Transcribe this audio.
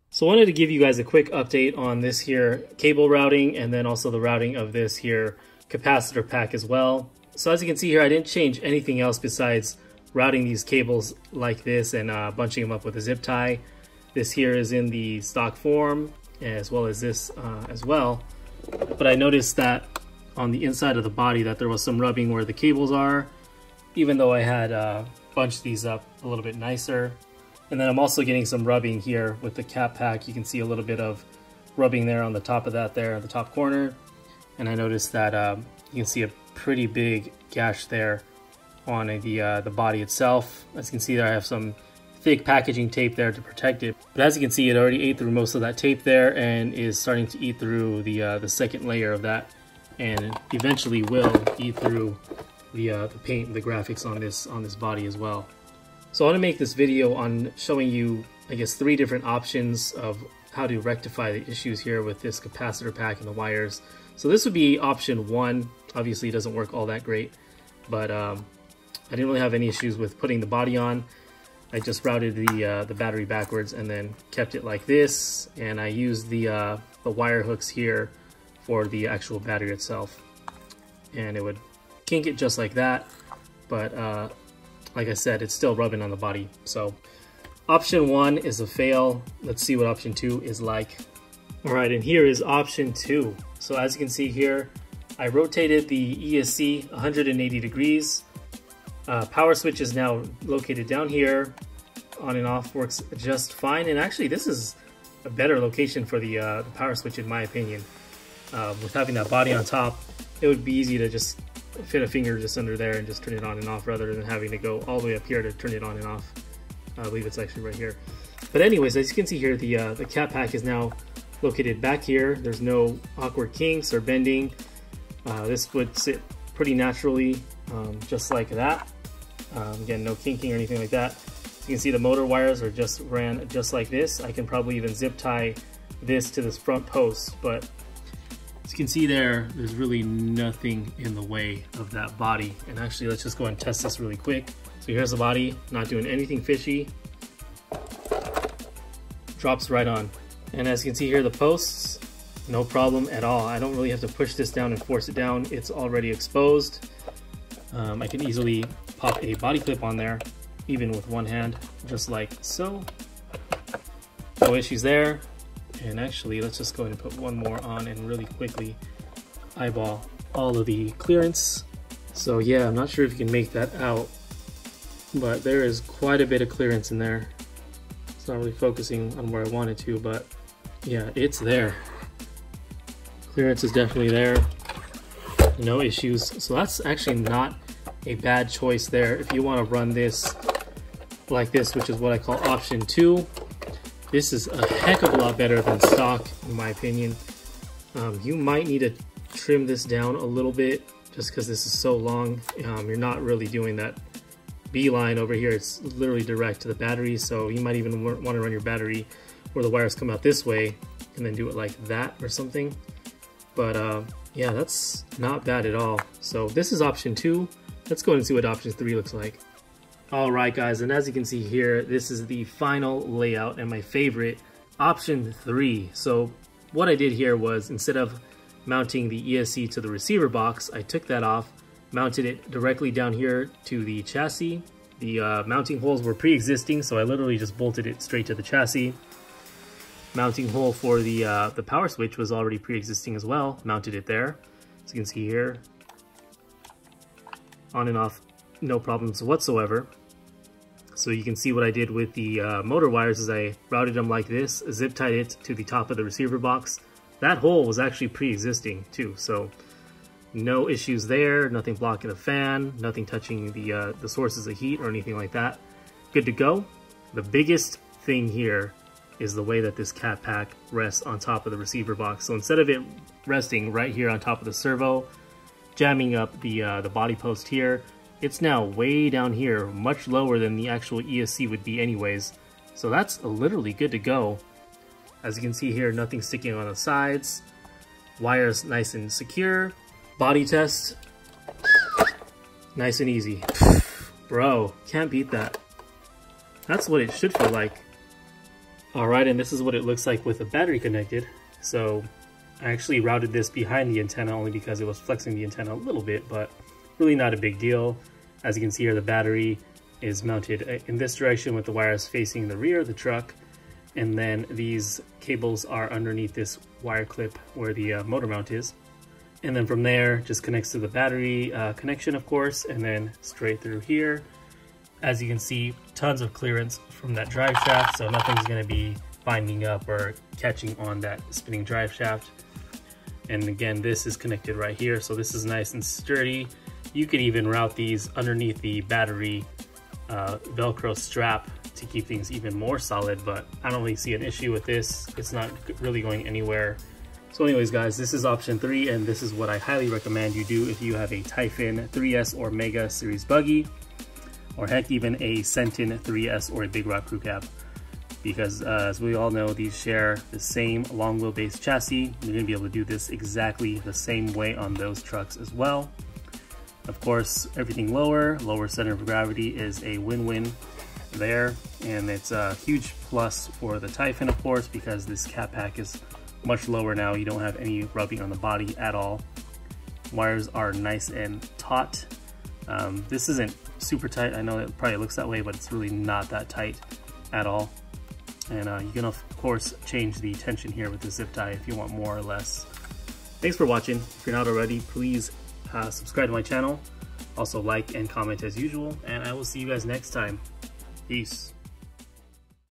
So I wanted to give you guys a quick update on this here cable routing, and then also the routing of this here capacitor pack as well. So as you can see here, I didn't change anything else besides routing these cables like this and bunching them up with a zip tie. This here is in the stock form, as well as this as well. But I noticed that on the inside of the body that there was some rubbing where the cables are, even though I had bunched these up a little bit nicer. And then I'm also getting some rubbing here with the cap pack. You can see a little bit of rubbing there on the top of that there, the top corner. And I noticed that you can see a pretty big gash there on the body itself. As you can see there, I have some thick packaging tape there to protect it. But as you can see, it already ate through most of that tape there and is starting to eat through the second layer of that, and eventually will eat through the paint and the graphics on this body as well. So I want to make this video on showing you, I guess, 3 different options of how to rectify the issues here with this capacitor pack and the wires. So this would be option 1. Obviously it doesn't work all that great, but I didn't really have any issues with putting the body on. I just routed the battery backwards and then kept it like this, and I used the wire hooks here for the actual battery itself, and it would kink it just like that. But like I said, it's still rubbing on the body. So option 1 is a fail. Let's see what option 2 is like. All right, and here is option 2. So as you can see here, I rotated the ESC 180 degrees. Power switch is now located down here. On and off works just fine. And actually, this is a better location for the power switch in my opinion. With having that body on top, it would be easy to just fit a finger just under there and just turn it on and off, rather than having to go all the way up here to turn it on and off. I believe it's actually right here. But anyways, as you can see here, the cap pack is now located back here. There's no awkward kinks or bending. This would sit pretty naturally, just like that. Again, no kinking or anything like that. You can see the motor wires are just ran just like this. I can probably even zip tie this to this front post, but as you can see there's really nothing in the way of that body. And actually, let's just go and test this really quick. So here's the body, not doing anything fishy. Drops right on. And as you can see here, the posts, no problem at all. I don't really have to push this down and force it down. It's already exposed. I can easily pop a body clip on there, even with one hand, just like so. No issues there. And actually, let's just go ahead and put one more on and really quickly eyeball all of the clearance. So yeah, I'm not sure if you can make that out, but there is quite a bit of clearance in there. It's not really focusing on where I want it to, but yeah, it's there. Clearance is definitely there. No issues. So that's actually not a bad choice there. If you want to run this like this, which is what I call option 2, this is a heck of a lot better than stock, in my opinion. You might need to trim this down a little bit just because this is so long. You're not really doing that beeline over here. It's literally direct to the battery, so you might even want to run your battery where the wires come out this way and then do it like that or something. But yeah, that's not bad at all. So this is option 2. Let's go and see what option 3 looks like. Alright guys, and as you can see here, this is the final layout and my favorite, option 3. So what I did here was, instead of mounting the ESC to the receiver box, I took that off, mounted it directly down here to the chassis. The mounting holes were pre-existing, so I literally just bolted it straight to the chassis. Mounting hole for the power switch was already pre-existing as well, mounted it there. As you can see here, on and off, no problems whatsoever. So you can see what I did with the motor wires is I routed them like this, zip tied it to the top of the receiver box. That hole was actually pre-existing too, so no issues there, nothing blocking the fan, nothing touching the sources of heat or anything like that. Good to go. The biggest thing here is the way that this cap pack rests on top of the receiver box. So instead of it resting right here on top of the servo, jamming up the body post here, it's now way down here, much lower than the actual ESC would be anyways. So that's literally good to go. As you can see here, nothing sticking on the sides. Wires nice and secure. Body test, nice and easy. Bro, can't beat that. That's what it should feel like. Alright, and this is what it looks like with the battery connected. So I actually routed this behind the antenna only because it was flexing the antenna a little bit, but really not a big deal. As you can see here, the battery is mounted in this direction with the wires facing the rear of the truck, and then these cables are underneath this wire clip where the motor mount is. And then from there, just connects to the battery connection, of course, and then straight through here. As you can see, tons of clearance from that drive shaft, so nothing's going to be binding up or catching on that spinning drive shaft. And again, this is connected right here, so this is nice and sturdy. You could even route these underneath the battery Velcro strap to keep things even more solid, but I don't really see an issue with this. It's not really going anywhere. So anyways guys, this is option 3, and this is what I highly recommend you do if you have a Typhon 3S or Mega Series buggy, or heck, even a Senton 3S or a Big Rock Crew Cab. Because as we all know, these share the same long wheelbase chassis. You're going to be able to do this exactly the same way on those trucks as well. Of course, everything lower center of gravity is a win-win there, and it's a huge plus for the Typhon, of course, because this cat pack is much lower now. You don't have any rubbing on the body at all. Wires are nice and taut. This isn't super tight. I know it probably looks that way, but it's really not that tight at all. And you can of course change the tension here with the zip tie if you want more or less. Thanks for watching. If you're not already, please subscribe to my channel. Also like and comment as usual, and I will see you guys next time. Peace.